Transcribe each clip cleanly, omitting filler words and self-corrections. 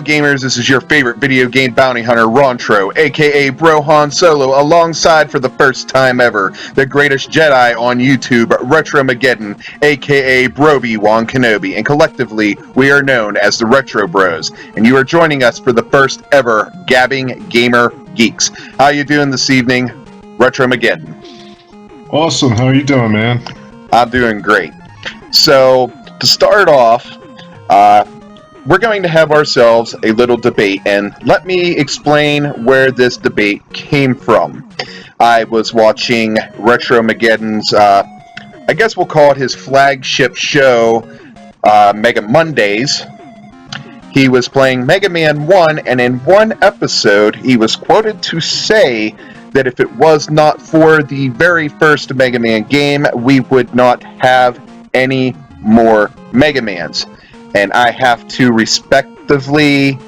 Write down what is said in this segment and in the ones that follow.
Hello gamers, this is your favorite video game bounty hunter, Rontro, aka Bro Han Solo, alongside for the first time ever, the greatest Jedi on YouTube, Retromageddon, aka Broby Wan Kenobi, and collectively, we are known as the Retro Bros, and you are joining us for the first ever Gabbing Gamer Geeks. How you doing this evening, Retromageddon? Awesome, how are you doing, man? I'm doing great. So, to start off, we're going to have ourselves a little debate, and let me explain where this debate came from. I was watching Retromageddon's, I guess we'll call it his flagship show, Mega Mondays. He was playing Mega Man 1, and in one episode, he was quoted to say that if it was not for the very first Mega Man game, we would not have any more Mega Mans. And I have to respectively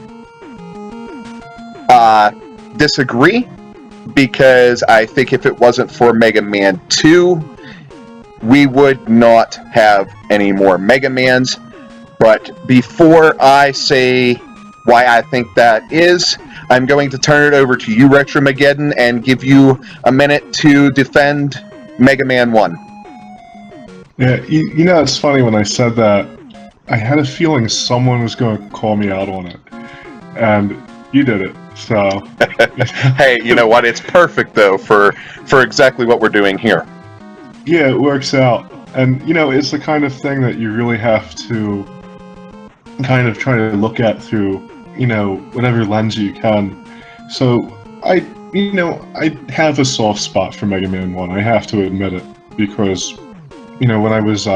disagree, because I think if it wasn't for Mega Man 2, we would not have any more Mega Mans. But before I say why I think that is, I'm going to turn it over to you, Retromageddon, and give you a minute to defend Mega Man 1. Yeah, you know, it's funny, when I said that, I had a feeling someone was going to call me out on it. And you did it, so... Hey, you know what? It's perfect, though, for exactly what we're doing here. Yeah, it works out. And, you know, it's the kind of thing that you really have to kind of try to look at through, you know, whatever lens you can. So, I have a soft spot for Mega Man 1, I have to admit it. Because, you know, when I was,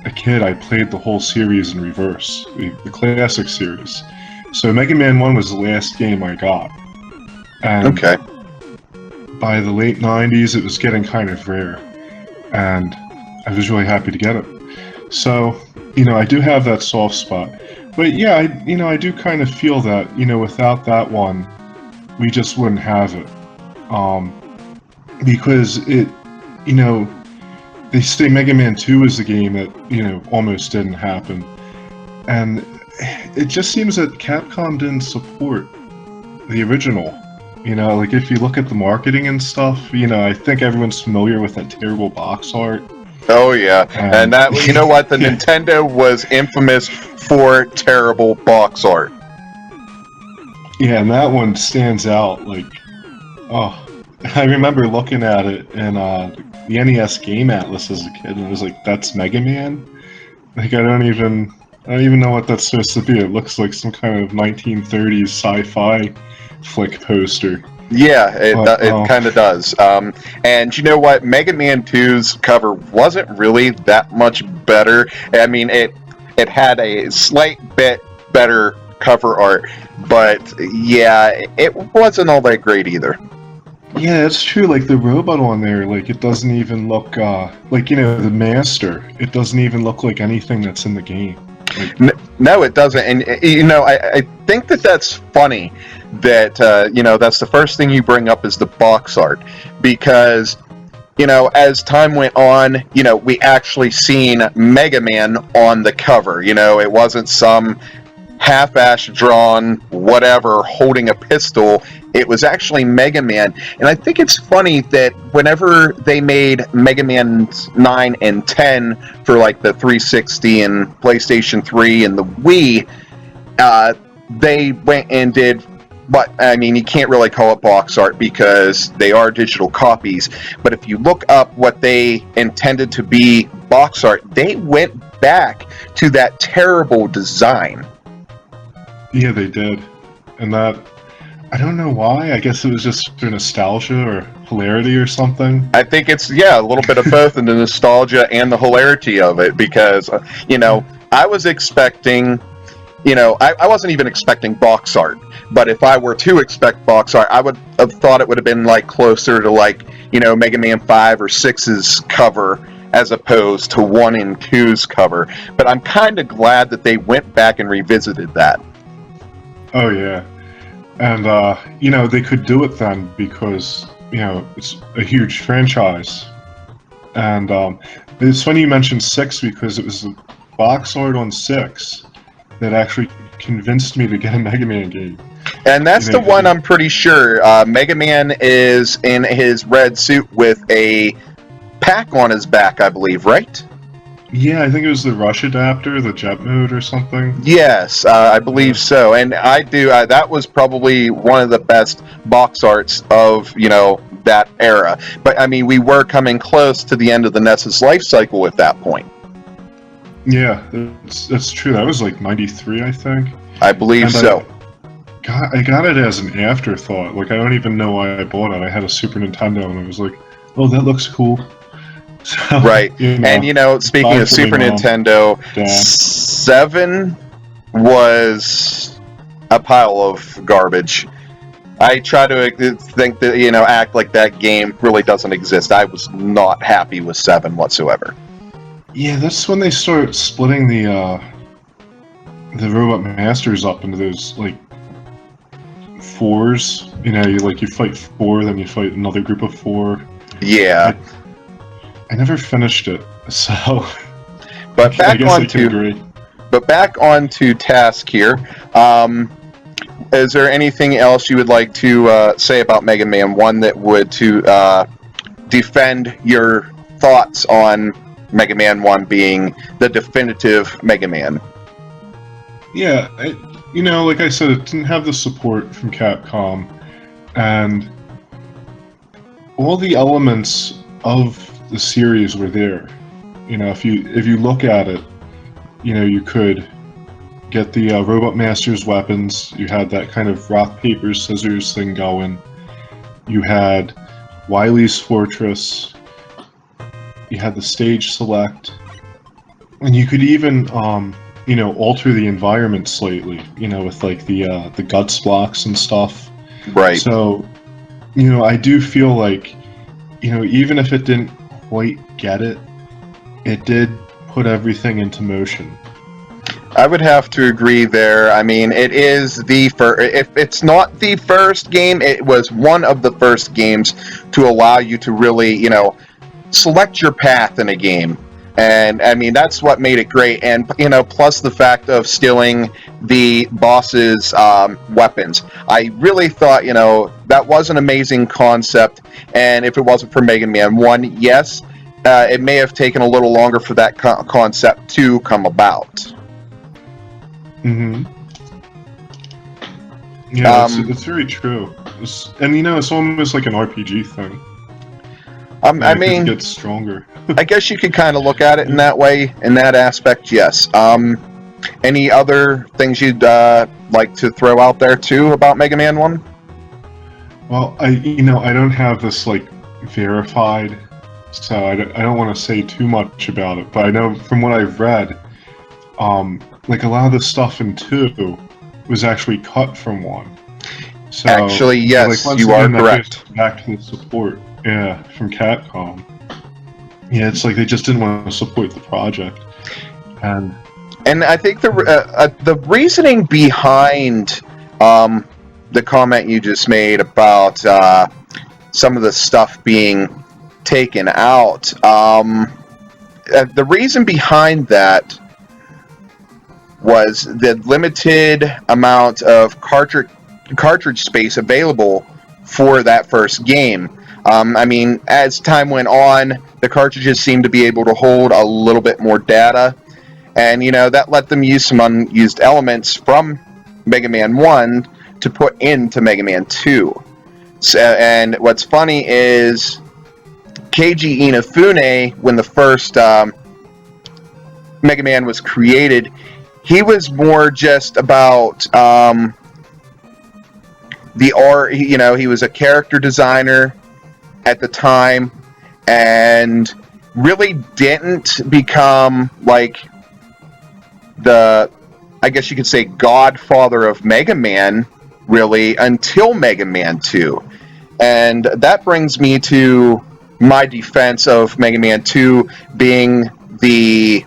a kid, I played the whole series in reverse, the classic series. So Mega Man 1 was the last game I got. And okay. By the late 90s, it was getting kind of rare. And I was really happy to get it. So, you know, I do have that soft spot. But yeah, I do kind of feel that, you know, without that one, we just wouldn't have it. Because it, you know, they say Mega Man 2 is the game that, you know, almost didn't happen. And it just seems that Capcom didn't support the original. You know, like, if you look at the marketing and stuff, you know, I think everyone's familiar with that terrible box art. Oh, yeah. And that, you know what? The Nintendo was infamous for terrible box art. Yeah, and that one stands out, like, oh, I remember looking at it in, the NES Game Atlas as a kid, and I was like, "That's Mega Man?" Like, I don't even know what that's supposed to be. It looks like some kind of 1930s sci-fi flick poster. Yeah, it kind of does. And you know what? Mega Man 2's cover wasn't really that much better. I mean, it had a slight bit better cover art, but yeah, it wasn't all that great either. Yeah, it's true, like, the robot on there, like, it doesn't even look, like, you know, the master, it doesn't even look like anything that's in the game. Like, no, it doesn't, and, you know, I think that's funny, that, you know, that's the first thing you bring up is the box art, because, you know, as time went on, you know, we actually seen Mega Man on the cover, you know, it wasn't some half-ass drawn whatever holding a pistol. It was actually Mega Man, and I think it's funny that whenever they made Mega Man 9 and 10 for like the 360 and PlayStation 3 and the Wii, they went and did, but I mean, you can't really call it box art because they are digital copies, but if you look up what they intended to be box art, they went back to that terrible design. yeah, they did. And that, I don't know why, I guess it was just for nostalgia or hilarity or something. I think it's, yeah, a little bit of both, and the nostalgia and the hilarity of it, because, you know, I was expecting, you know, I wasn't even expecting box art, but if I were to expect box art, I would have thought it would have been, like, closer to, like, you know, Mega Man 5 or 6's cover, as opposed to 1 and 2's cover. But I'm kind of glad that they went back and revisited that. Oh, yeah. And, you know, they could do it then because, you know, it's a huge franchise. And, it's funny you mentioned 6 because it was the box art on 6 that actually convinced me to get a Mega Man game. And that's the one I'm pretty sure. Mega Man is in his red suit with a pack on his back, I believe, right? Yeah, I think it was the Rush adapter, the jet mode or something. Yes, I believe so. And I do. That was probably one of the best box arts of that era. But I mean, we were coming close to the end of the NES's life cycle at that point. Yeah, that's true. That was like 93, I think. I believe so. I got it as an afterthought. Like, I don't even know why I bought it. I had a Super Nintendo, and I was like, "Oh, that looks cool." So, right. And speaking of Super Nintendo, 7 was a pile of garbage. I try to think that act like that game really doesn't exist. I was not happy with 7 whatsoever. Yeah, that's when they start splitting the Robot Masters up into those like 4s. You fight 4, then you fight another group of 4. Yeah. I never finished it, so. But back onto task here. Is there anything else you would like to say about Mega Man 1 that would defend your thoughts on Mega Man 1 being the definitive Mega Man? Yeah, like I said, it didn't have the support from Capcom, and all the elements of the series were there. If you look at it, you could get the Robot Master's weapons. You had that kind of rock, paper, scissors thing going. You had Wily's Fortress. You had the stage select, and you could even alter the environment slightly. With like the guts blocks and stuff. Right. So, I do feel like even if it didn't quite get it, it did put everything into motion. I would have to agree there. I mean, it is the first. If it's not the first game, it was one of the first games to allow you to really, select your path in a game. And I mean, that's what made it great. And plus the fact of stealing the boss's weapons. I really thought, that was an amazing concept. And if it wasn't for Mega Man 1, yes, it may have taken a little longer for that concept to come about. Mm-hmm. Yeah, it's very true. It's almost like an RPG thing. I mean, it gets stronger. I guess you could kind of look at it in that way, in that aspect, yes. Any other things you'd like to throw out there too about Mega Man 1? Well, I don't have this like verified, so I don't want to say too much about it. But I know from what I've read, like a lot of the stuff in 2 was actually cut from 1. So actually, yes, you are correct. Back to the support, from Capcom. Yeah, it's like they just didn't want to support the project, and I think the reasoning behind the comment you just made about some of the stuff being taken out, the reason behind that was the limited amount of cartridge space available for that first game. I mean, as time went on, the cartridges seemed to be able to hold a little bit more data, and that let them use some unused elements from Mega Man 1 to put into Mega Man 2. So, and what's funny is Keiji Inafune, when the first Mega Man was created, he was more just about the art. He was a character designer at the time, and really didn't become like I guess you could say, godfather of Mega Man, really, until Mega Man 2. And that brings me to my defense of Mega Man 2 being the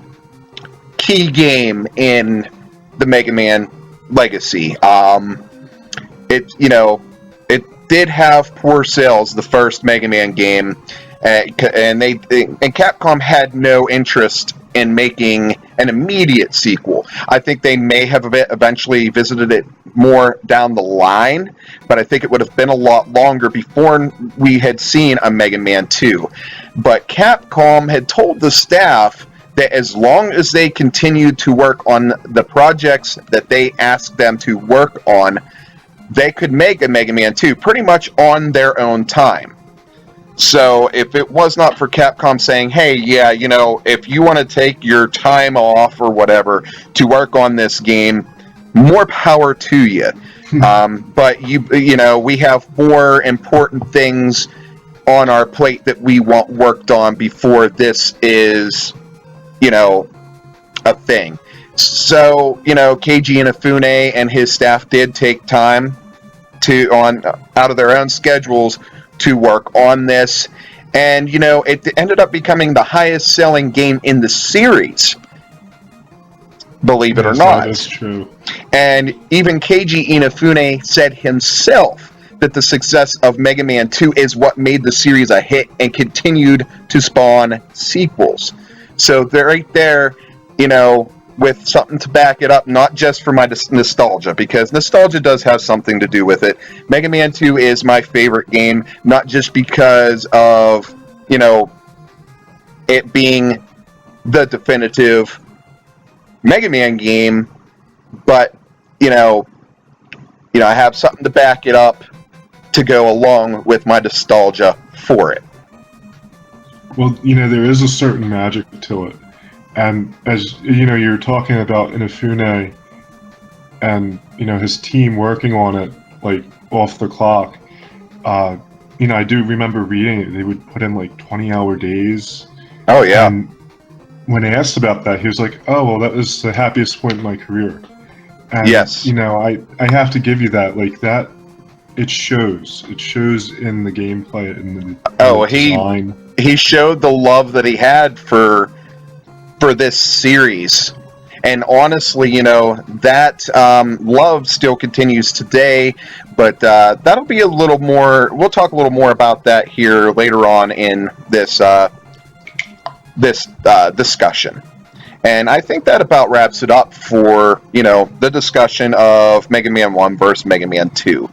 key game in the Mega Man legacy. It did have poor sales, the first Mega Man game, and Capcom had no interest in making an immediate sequel. I think they may have eventually visited it more down the line, but I think it would have been a lot longer before we had seen a Mega Man 2. But Capcom had told the staff that as long as they continued to work on the projects that they asked them to work on, they could make a Mega Man 2 pretty much on their own time. So if it was not for Capcom saying, hey, yeah, you know, if you want to take your time off or whatever to work on this game, more power to you. But you know, we have 4 important things on our plate that we want worked on before this is, you know, a thing. So, you know, Keiji Inafune and his staff did take time out of their own schedules to work on this, and you know, it ended up becoming the highest selling game in the series, believe it or not. That is true. And even Keiji Inafune said himself that the success of Mega Man 2 is what made the series a hit and continued to spawn sequels. So they're right there, you know, with something to back it up, not just for my nostalgia, because nostalgia does have something to do with it. Mega Man 2 is my favorite game, not just because of, you know, it being the definitive Mega Man game, but, you know, I have something to back it up to go along with my nostalgia for it. Well, you know, there is a certain magic to it. And as you know, you're talking about Inafune and, you know, his team working on it, like, off the clock. You know, I do remember reading it. They would put in, like, 20-hour days. Oh, yeah. And when I asked about that, he was like, oh, well, that was the happiest point in my career. And, yes. You know, I have to give you that. Like, that, it shows. It shows in the gameplay and the design. He showed the love that he had for this series, and honestly, you know, that love still continues today, but that'll be a little more, we'll talk a little more about that here later on in this discussion. And I think that about wraps it up for, you know, the discussion of Mega Man 1 versus Mega Man 2.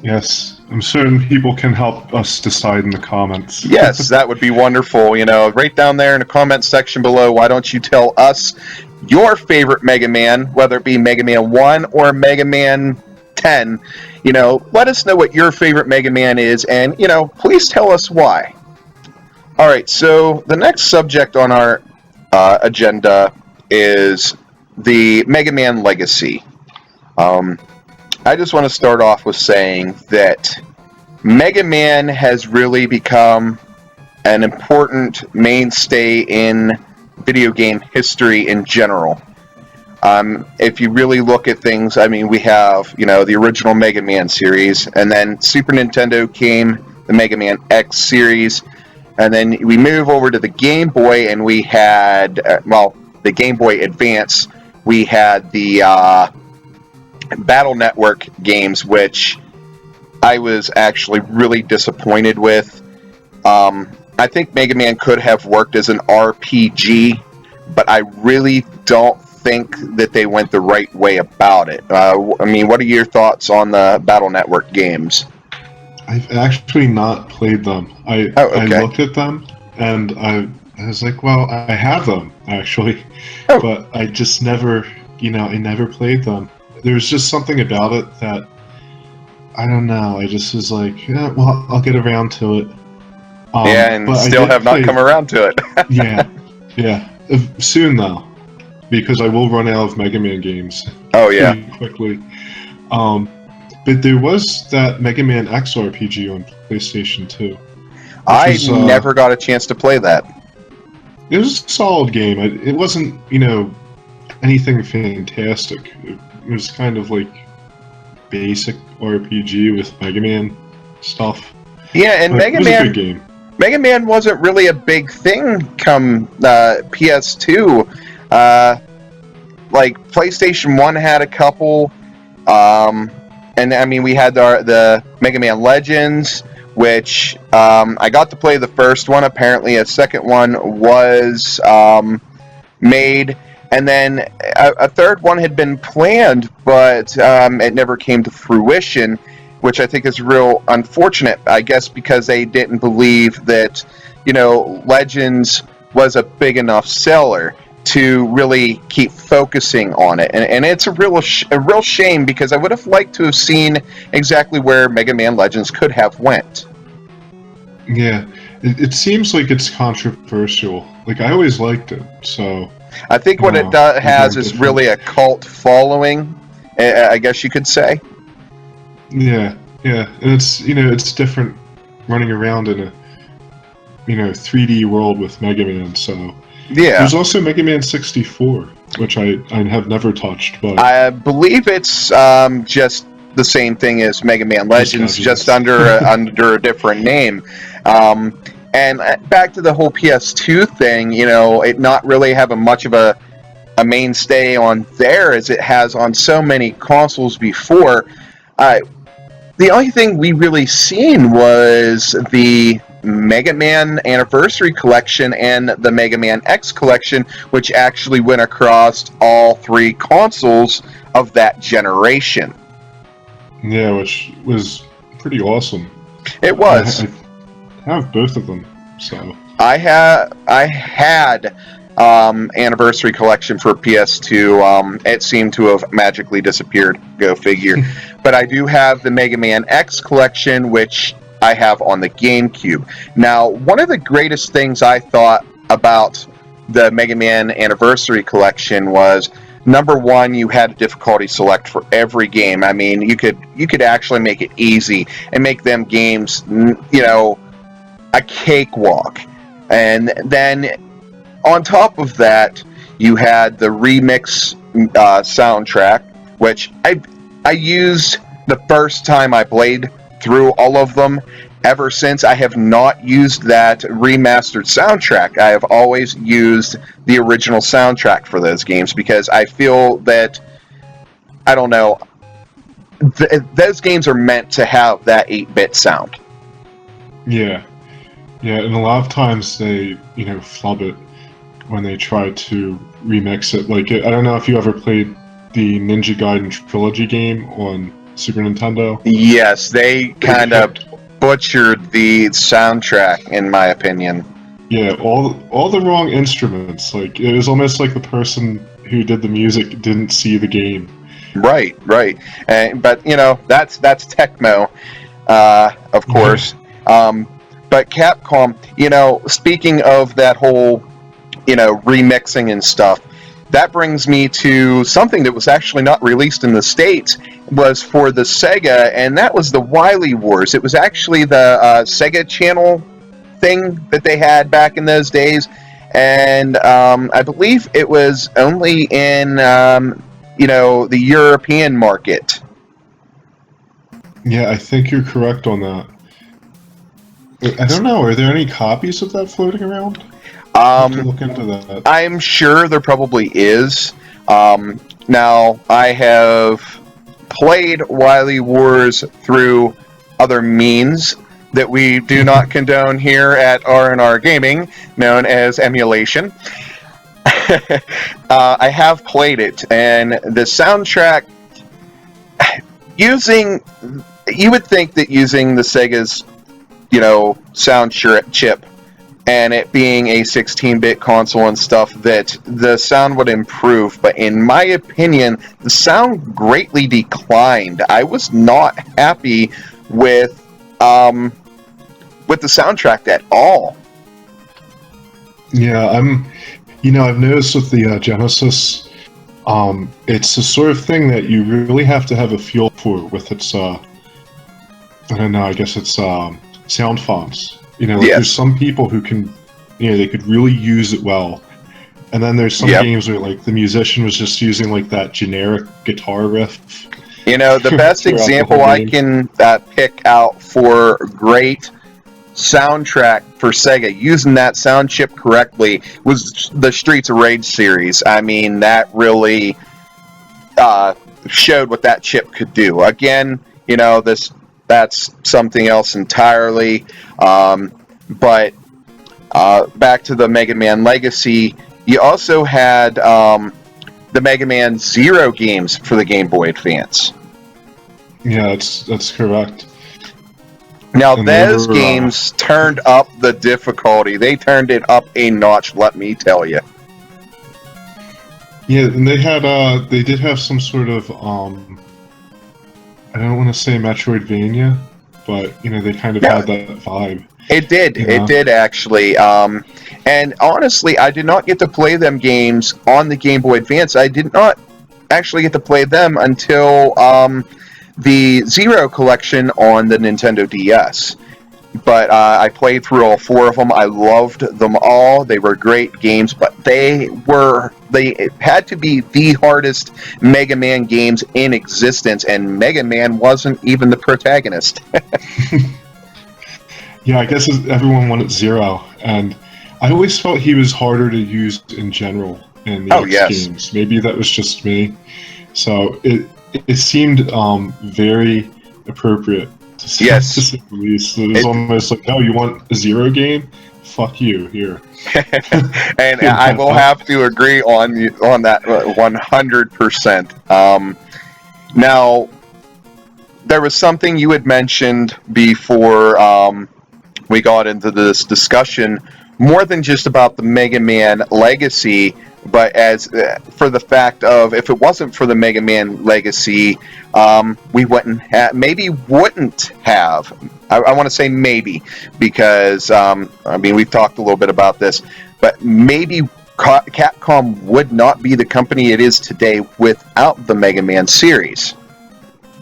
Yes, I'm certain people can help us decide in the comments. Yes, that would be wonderful. You know, right down there in the comments section below, why don't you tell us your favorite Mega Man, whether it be Mega Man 1 or Mega Man 10. You know, let us know what your favorite Mega Man is, and, you know, please tell us why. Alright, so the next subject on our agenda is the Mega Man Legacy. I just want to start off with saying that Mega Man has really become an important mainstay in video game history in general. If you really look at things, I mean, we have, you know, the original Mega Man series, and then Super Nintendo came, the Mega Man X series, and then we move over to the Game Boy, and we had, the Game Boy Advance, we had the Battle Network games, which I was actually really disappointed with. I think Mega Man could have worked as an RPG, but I really don't think that they went the right way about it. I mean, what are your thoughts on the Battle Network games? I've actually not played them. I looked at them, and I was like, well, I have them, actually. Oh. But I just never, you know, I never played them. There's just something about it that, I don't know, I just was like, yeah, well, I'll get around to it. And still have not come around to it. yeah. Soon, though, because I will run out of Mega Man games. Oh, yeah. Quickly. But there was that Mega Man X RPG on PlayStation 2. I never got a chance to play that. It was a solid game. It wasn't, you know, anything fantastic. It was kind of like basic RPG with Mega Man stuff. Yeah, and Mega Man. It was a good game. Mega Man wasn't really a big thing come PS2. Like PlayStation 1 had a couple. And I mean, we had the Mega Man Legends. which I got to play the first one. Apparently, a second one was made, and then a third one had been planned, but it never came to fruition, which I think is real unfortunate. I guess because they didn't believe that, Legends was a big enough seller to really keep focusing on it, and it's a real shame, because I would have liked to have seen exactly where Mega Man Legends could have went. Yeah, it seems like it's controversial. Like, I always liked it, so... I think what it has is really a cult following, I guess you could say. Yeah, and it's different running around in a 3D world with Mega Man. So yeah, there's also Mega Man 64, which I have never touched, but I believe it's just the same thing as Mega Man Legends, just under a different name. And back to the whole PS2 thing, it not really having much of a mainstay on there as it has on so many consoles before. The only thing we really seen was the Mega Man Anniversary Collection and the Mega Man X Collection, which actually went across all three consoles of that generation. Yeah, which was pretty awesome. It was. I have both of them, so... I had Anniversary Collection for PS2. It seemed to have magically disappeared. Go figure. But I do have the Mega Man X Collection, which I have on the GameCube. Now, one of the greatest things I thought about the Mega Man Anniversary Collection was, number one, you had a difficulty select for every game. I mean, you could actually make it easy and make them games, a cakewalk. And then on top of that, you had the remix soundtrack, which I used the first time I played through all of them. Ever since, I have not used that remastered soundtrack. I have always used the original soundtrack for those games, because I feel that, I don't know, those games are meant to have that 8-bit sound. Yeah, and a lot of times they, flub it when they try to remix it. Like, I don't know if you ever played the Ninja Gaiden Trilogy game on Super Nintendo. Yes, they kind of butchered the soundtrack, in my opinion. Yeah, all the wrong instruments. Like, it was almost like the person who did the music didn't see the game. Right. But that's Tecmo, of course. But Capcom, speaking of that whole, remixing and stuff, that brings me to something that was actually not released in the States, was for the Sega, and that was the Wily Wars. It was actually the Sega Channel thing that they had back in those days, and I believe it was only in, the European market. Yeah, I think you're correct on that. I don't know, are there any copies of that floating around? I'll have to look into that. I'm sure there probably is. Now, I have played Wily Wars through other means that we do not condone here at R&R Gaming, known as emulation. I have played it, and the soundtrack, you would think that using the Sega's, sound chip, and it being a 16-bit console and stuff, that the sound would improve. But in my opinion, the sound greatly declined. I was not happy with the soundtrack at all. Yeah, I've noticed with the Genesis, it's the sort of thing that you really have to have a feel for with its, I don't know, I guess it's sound fonts. There's some people who can, they could really use it well. And then there's some games where, like, the musician was just using, like, that generic guitar riff. The best example I can pick out for great soundtrack for Sega, using that sound chip correctly, was the Streets of Rage series. I mean, that really showed what that chip could do. Again, this that's something else entirely. But back to the Mega Man Legacy, you also had the Mega Man Zero games for the Game Boy Advance. Yeah, that's correct. Now, those games turned up the difficulty. They turned it up a notch, let me tell you. Yeah, and they did have some sort of I don't want to say Metroidvania, but they kind of had that vibe. It did. It did actually. And honestly, I did not get to play them games on the Game Boy Advance. I did not actually get to play them until the Zero collection on the Nintendo DS. But I played through all 4 of them. I loved them all. They were great games, but they had to be the hardest Mega Man games in existence, and Mega Man wasn't even the protagonist. Yeah, I guess everyone wanted Zero, and I always felt he was harder to use in general in the games. Maybe that was just me. So it seemed very appropriate to say the least. It was almost like, oh, you want a Zero game? Fuck you, here. And I will have to agree on that 100%. Now, there was something you had mentioned before we got into this discussion, more than just about the Mega Man Legacy, but as for the fact of, if it wasn't for the Mega Man Legacy, we wouldn't have, I want to say maybe, because, we've talked a little bit about this, but maybe Capcom would not be the company it is today without the Mega Man series.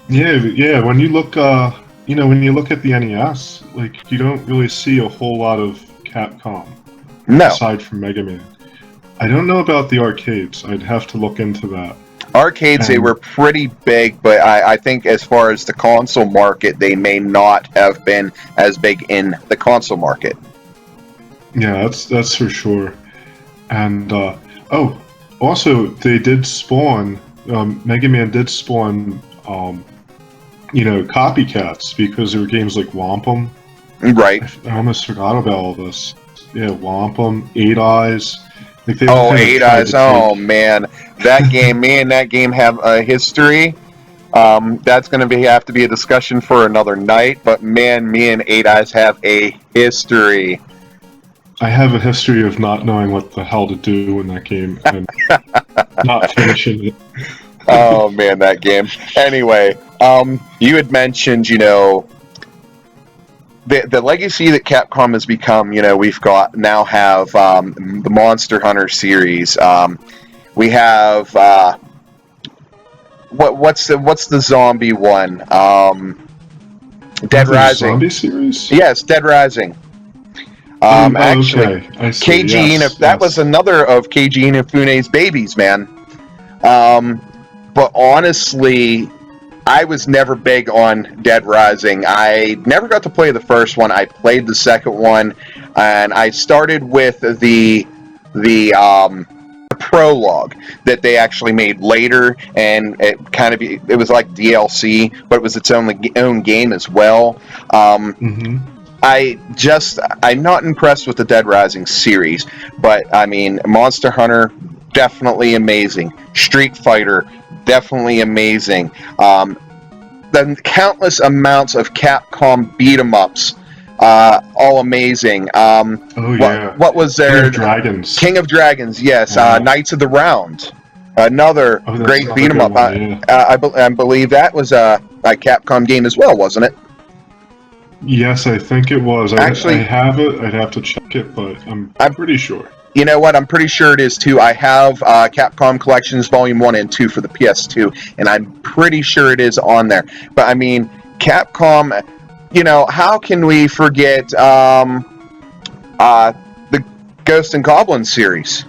Yeah, when you look, when you look at the NES, like, you don't really see a whole lot of Capcom. No. Aside from Mega Man. I don't know about the arcades. I'd have to look into that. Arcades, they were pretty big, but I think as far as the console market, they may not have been as big in the console market. Yeah, that's for sure. And, also, they did spawn, Mega Man did spawn, copycats, because there were games like Wampum. Right. I almost forgot about all this. Yeah, Wampum, Eight Eyes. Like Eight Eyes. Oh man, that game. Me and that game have a history. That's going to have to be a discussion for another night. But man, me and Eight Eyes have a history. I have a history of not knowing what the hell to do in that game and not finishing it. Oh man, that game. Anyway, you had mentioned, the legacy that Capcom has become. We've got now have the Monster Hunter series. We have what's the zombie one? Dead Rising. Zombie series? Yes, Dead Rising. Actually, okay. I see. Keiji that was another of Keiji Inafune's babies, man. But honestly, I was never big on Dead Rising. I never got to play the first one. I played the second one, and I started with the prologue that they actually made later, and it was like DLC, but it was its own game as well. I'm not impressed with the Dead Rising series, but Monster Hunter, definitely amazing. Street Fighter, definitely amazing. The countless amounts of Capcom beat-em-ups, all amazing. What was there? King of Dragons. King of Dragons, yes. Knights of the Round, another great beat-em-up. I believe that was a Capcom game as well, wasn't it? Yes, I think it was. Actually, I have it. I'd have to check it, but I'm pretty sure. You know what? I'm pretty sure it is too. I have Capcom Collections Volume 1 and 2 for the PS2, and I'm pretty sure it is on there. But Capcom, how can we forget the Ghost and Goblin series?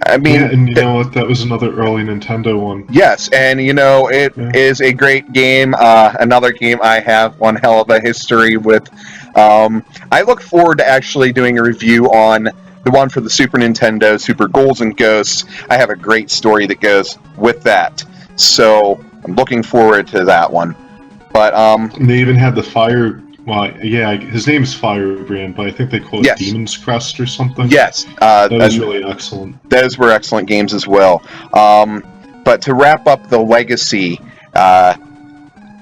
Yeah, and you know what? That was another early Nintendo one. Yes, and it is a great game. Another game I have one hell of a history with. I look forward to actually doing a review on the one for the Super Nintendo, Super Ghouls and Ghosts. I have a great story that goes with that. So I'm looking forward to that one. But And they even had the Fire. Well, yeah, his name's Firebrand, but I think they call it yes, Demon's Crest or something. yes, That was really excellent. those were excellent games as well. But to wrap up the legacy,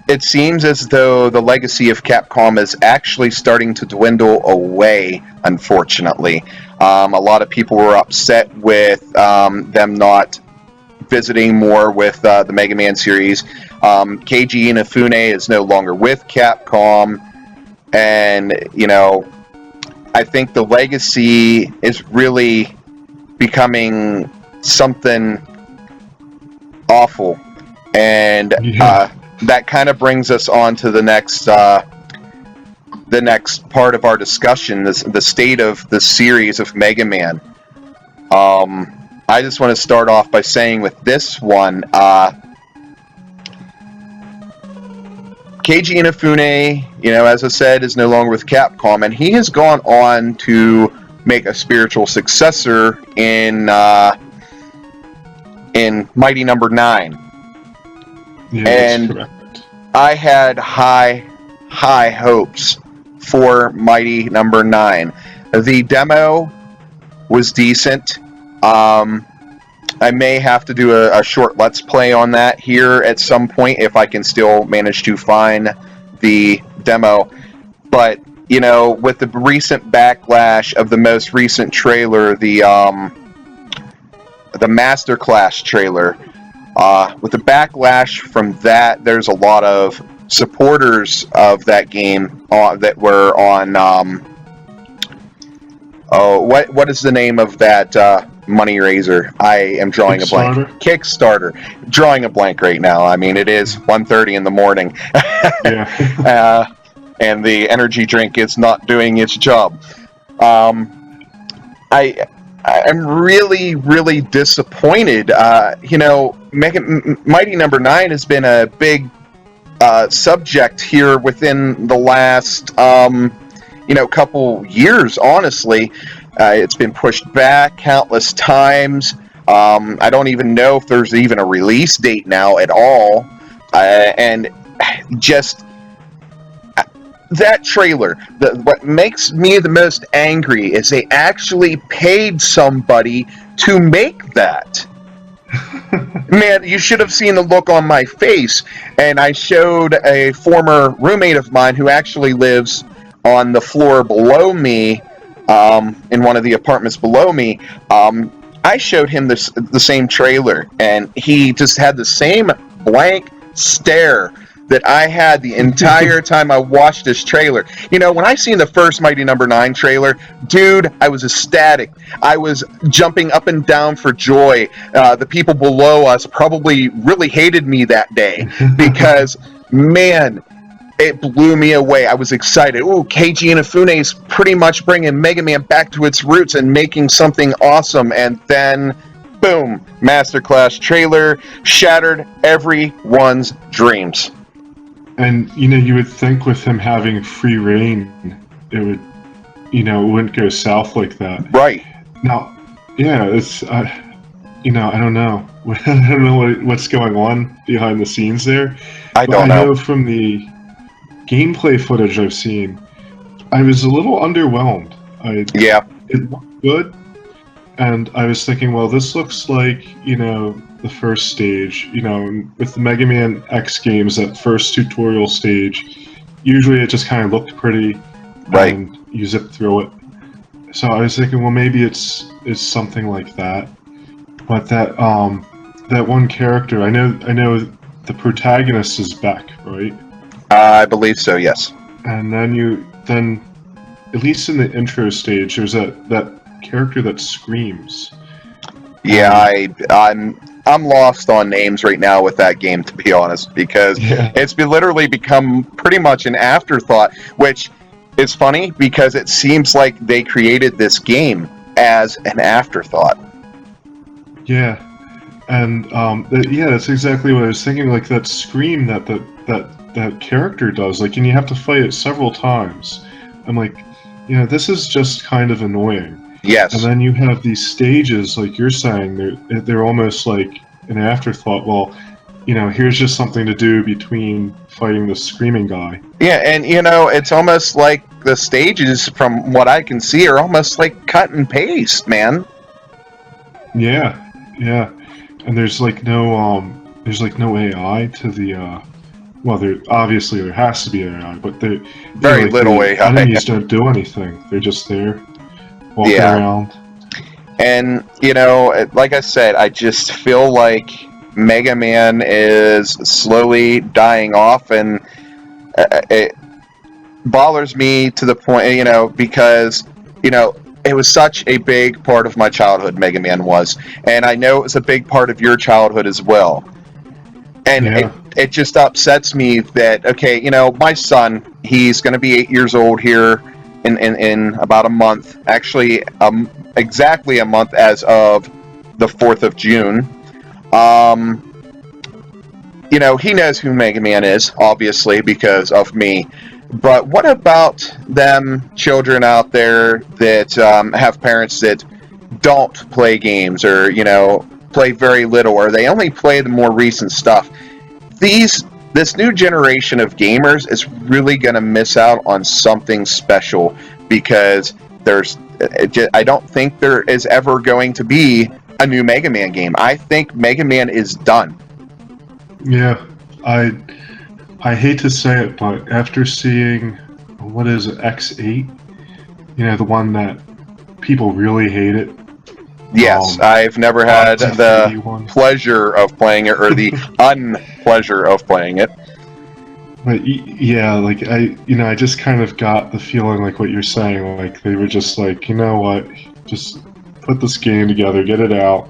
it seems as though the legacy of Capcom is actually starting to dwindle away, unfortunately. A lot of people were upset with them not visiting more with the Megaman series. Keiji Inafune is no longer with Capcom, and, you know, I think the legacy is really becoming something awful. And Yeah. that kind of brings us on to the next part of our discussion, the state of the series of Mega Man. I just want to start off by saying with this one, Keiji Inafune, you know, as I said, is no longer with Capcom, and he has gone on to make a spiritual successor in Mighty Number 9. Yeah, And that's correct. I had high hopes for Mighty Number 9. The demo was decent. I may have to do a short Let's Play on that here at some point if I can still manage to find the demo. But, you know, with the recent backlash of the most recent trailer, the Masterclass trailer, with the backlash from that, there's a lot of supporters of that game that were on what is the name of that money raiser? I am drawing a blank. Kickstarter. Drawing a blank right now. I mean, it is 1:30 in the morning. Yeah. And the energy drink is not doing its job. I'm really disappointed. You know, Mighty Number 9 has been a big subject here within the last couple years, honestly. It's been pushed back countless times. I don't even know if there's even a release date now at all. And just that trailer, what makes me the most angry is they actually paid somebody to make that. Man, you should have seen the look on my face. And I showed a former roommate of mine who actually lives on the floor below me, in one of the apartments below me. I showed him the same trailer, and he just had the same blank stare that I had the entire time I watched this trailer. You know, when I seen the first Mighty Number 9 trailer, dude, I was ecstatic. I was jumping up and down for joy. The people below us probably really hated me that day because, man, it blew me away. I was excited. Ooh, Keiji Inafune's pretty much bringing Mega Man back to its roots and making something awesome. And then, boom, Masterclass trailer shattered everyone's dreams. And, you know, you would think with him having free reign, it would, you know, it wouldn't go south like that. Right. Now, yeah, it's, you know, I don't know. I don't know what's going on behind the scenes there. I know from the gameplay footage I've seen, I was a little underwhelmed. It looked good, and I was thinking, well, this looks like, you know, the first stage. You know, with the Mega Man X games, that first tutorial stage, usually it just kind of looked pretty, right, and you zip through it. So I was thinking, well, maybe it's something like that. But that one character, I know the protagonist is back, right? I believe so, yes. And then at least in the intro stage, there's that character that screams. Yeah, I'm lost on names right now with that game, to be honest, because it's literally become pretty much an afterthought, which is funny because it seems like they created this game as an afterthought. Yeah, and that's exactly what I was thinking. Like that scream that character does, like, and you have to fight it several times. I'm like, you know, this is just kind of annoying. Yes. And then you have these stages, like you're saying, they're almost like an afterthought. Well, here's just something to do between fighting the screaming guy. Yeah, and it's almost like the stages, from what I can see, are almost like cut and paste, man. Yeah, yeah, and there's like no AI to the. Well, there has to be AI, but Very little the AI. enemies don't do anything. They're just there, walking Yeah. around. And like I said, I just feel like Mega Man is slowly dying off, and it bothers me to the point, because it was such a big part of my childhood. Mega Man was, and I know it was a big part of your childhood as well. And Yeah. it just upsets me that, okay, my son, he's going to be 8 years old here in about a month. Actually, exactly a month as of the 4th of June. He knows who Mega Man is, obviously, because of me. But what about them children out there that have parents that don't play games, or, play very little, or they only play the more recent stuff? This new generation of gamers is really going to miss out on something special, because I don't think there is ever going to be a new Mega Man game. I think Mega Man is done. Yeah, I hate to say it, but after seeing what is it, X8, the one that people really hate it. Yes, I've never had the one. pleasure of playing it, or the unpleasure of playing it. But yeah, like I just kind of got the feeling like what you're saying. Like they were just like, you know what, just put this game together, get it out.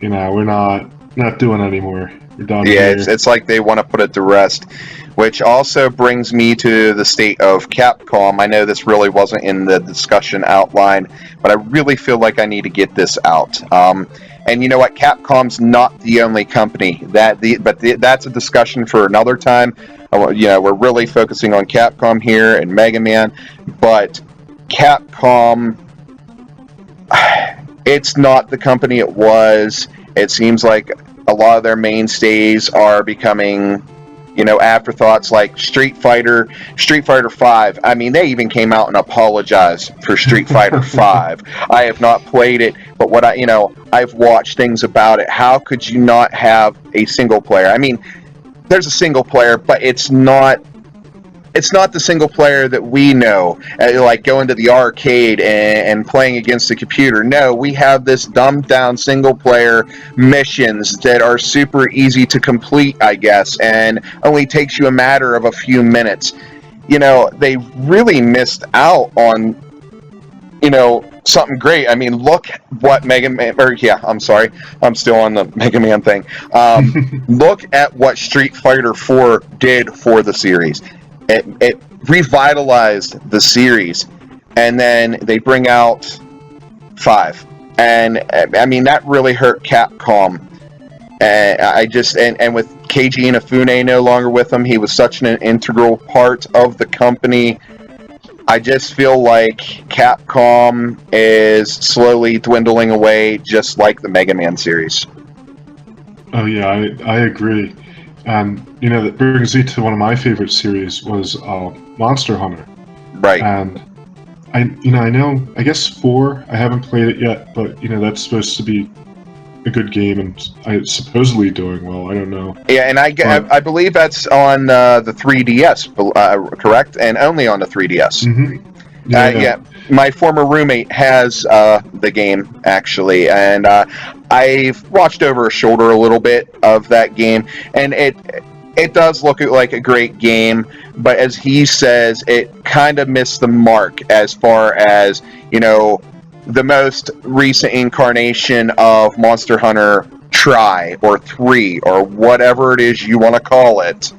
We're not doing anymore. We're done Yeah, here. it's like they want to put it to rest, which also brings me to the state of Capcom. I know this really wasn't in the discussion outline, but I really feel like I need to get this out. And you know what? Capcom's not the only company that's a discussion for another time. We're really focusing on Capcom here and Mega Man, but Capcom, it's not the company it was. It seems like a lot of their mainstays are becoming, afterthoughts, like Street Fighter 5. I mean, they even came out and apologized for Street Fighter 5. I have not played it, but I've watched things about it. How could you not have a single player? I mean, there's a single player, but it's not the single player that we know, like going to the arcade and playing against the computer. No, we have this dumbed down single player missions that are super easy to complete, I guess, and only takes you a matter of a few minutes. They really missed out on, something great. I mean, look what Mega Man, I'm sorry, I'm still on the Mega Man thing. Look at what Street Fighter 4 did for the series. It revitalized the series, and then they bring out 5, and I mean that really hurt Capcom. And with Keiji Inafune no longer with them, he was such an integral part of the company. I just feel like Capcom is slowly dwindling away, just like the Mega Man series. Oh yeah, I agree. That brings me to one of my favorite series was Monster Hunter. Right. And I know, I guess 4, I haven't played it yet, but that's supposed to be a good game, and it's supposedly doing well. I don't know. Yeah, and I believe that's on the 3DS, correct? And only on the 3DS. Mm-hmm. Yeah. My former roommate has the game, actually, and I've watched over his shoulder a little bit of that game, and it does look like a great game, but as he says, it kind of missed the mark as far as, the most recent incarnation of Monster Hunter Tri, or 3, or whatever it is you want to call it.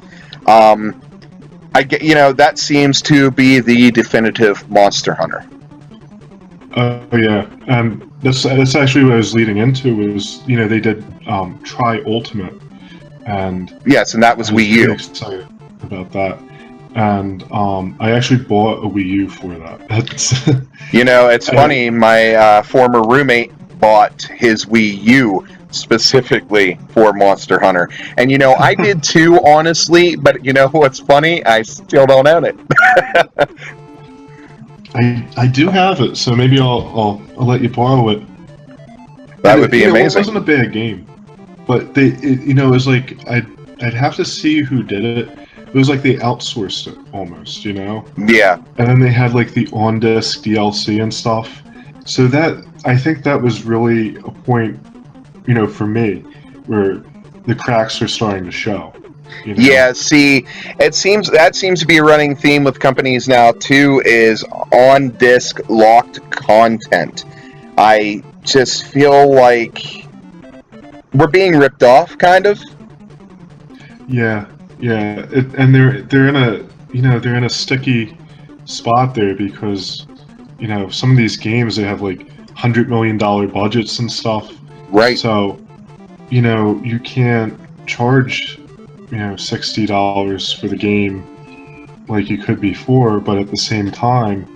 I get, that seems to be the definitive Monster Hunter. Oh yeah, that's actually what I was leading into. Was they did Tri Ultimate, and yes, and that was Wii U. Really excited about that, and I actually bought a Wii U for that. It's funny. My former roommate bought his Wii U specifically for Monster Hunter. And I did too, honestly, but what's funny? I still don't own it. I do have it, so maybe I'll let you borrow it. That would be It amazing. wasn't a bad game, but it was like I'd have to see who did it. It was like they outsourced it almost, Yeah. And then they had like the on-disc DLC and stuff. So I think that was really a point, for me, where the cracks are starting to show. Yeah, see, that seems to be a running theme with companies now too, is on disc locked content. I just feel like we're being ripped off, kind of. Yeah, and they're in a sticky spot there because some of these games, they have like $100 million budgets and stuff. Right. So you can't charge $60 for the game like you could before, but at the same time,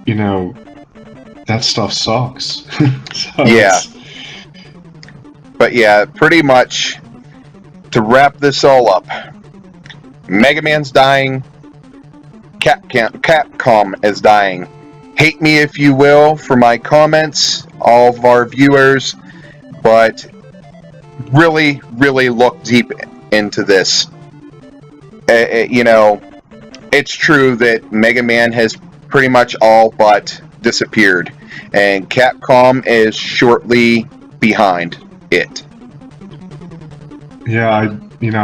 that stuff sucks. So Yeah. But yeah, pretty much to wrap this all up, Mega Man's dying, Capcom is dying. Hate me if you will for my comments, all of our viewers, but really, really look deep into this. It's true that Mega Man has pretty much all but disappeared, and Capcom is shortly behind it. Yeah, I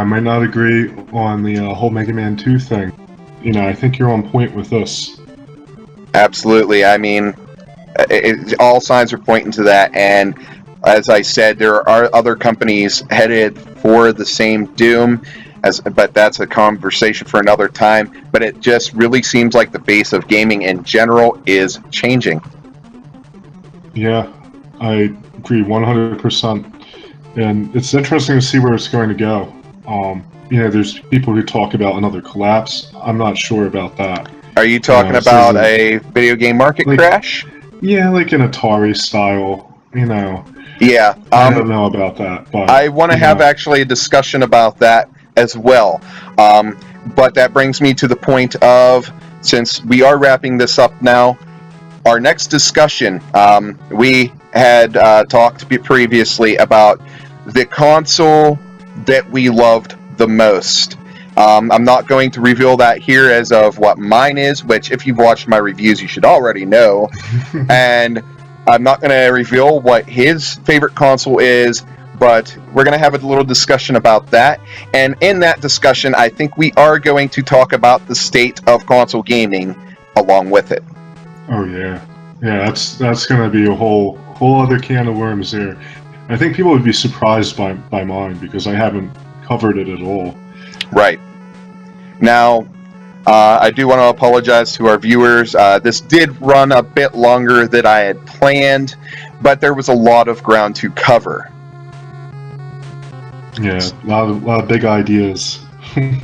might not agree on the whole Mega Man 2 thing. I think you're on point with this. Absolutely. I mean, all signs are pointing to that, and as I said, there are other companies headed for the same doom, but that's a conversation for another time. But it just really seems like the face of gaming in general is changing. Yeah, I agree 100%. And it's interesting to see where it's going to go. There's people who talk about another collapse. I'm not sure about that. Are you talking about a video game market crash? Yeah, like an Atari style, Yeah. I don't know about that, but I want to have actually a discussion about that as well. But that brings me to the point of, since we are wrapping this up now, our next discussion, we had talked previously about the console that we loved the most. I'm not going to reveal that here as of what mine is, which if you've watched my reviews, you should already know. And I'm not going to reveal what his favorite console is, but we're going to have a little discussion about that. And in that discussion, I think we are going to talk about the state of console gaming along with it. Oh yeah, that's going to be a whole other can of worms there. I think people would be surprised by mine because I haven't covered it at all. Right. Now, I do want to apologize to our viewers. This did run a bit longer than I had planned, but there was a lot of ground to cover. Yeah, a lot of big ideas.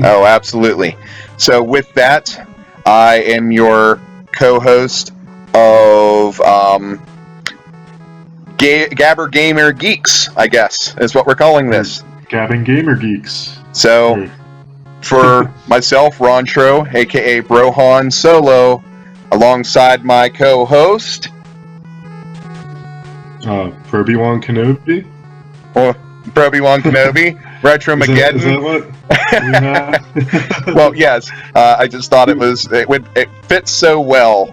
Oh, absolutely. So with that, I am your co-host of Gabber Gamer Geeks, I guess, is what we're calling this. Gabbing Gamer Geeks. So, for myself, Rontro, aka Brohan Solo, alongside my co-host, Obi-Wan Kenobi? Or Obi-Wan Kenobi, Retromageddon. Is that what? Yeah. Well, yes. I just thought it fits so well.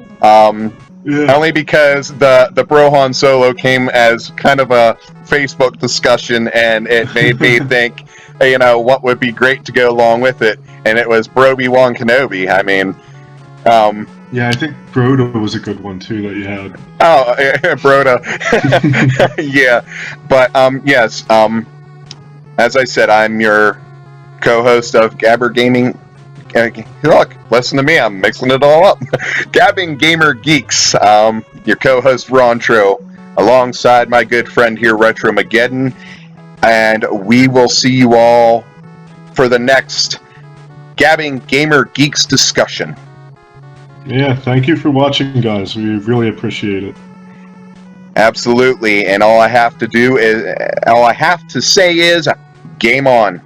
Yeah. Only because the Brohan Solo came as kind of a Facebook discussion, and it made me think, what would be great to go along with it, and it was Obi-Wan Kenobi. I mean, yeah, I think Broda was a good one too that you had. Oh, Broda. Yeah, but yes. As I said, I'm your co-host of Gabber Gaming. Look, listen to me. I'm mixing it all up. Gabbing Gamer Geeks. Your co-host Rontro, alongside my good friend here, Retromageddon, and we will see you all for the next Gabbing Gamer Geeks discussion. Yeah, thank you for watching, guys. We really appreciate it. Absolutely, and all I have to say is game on.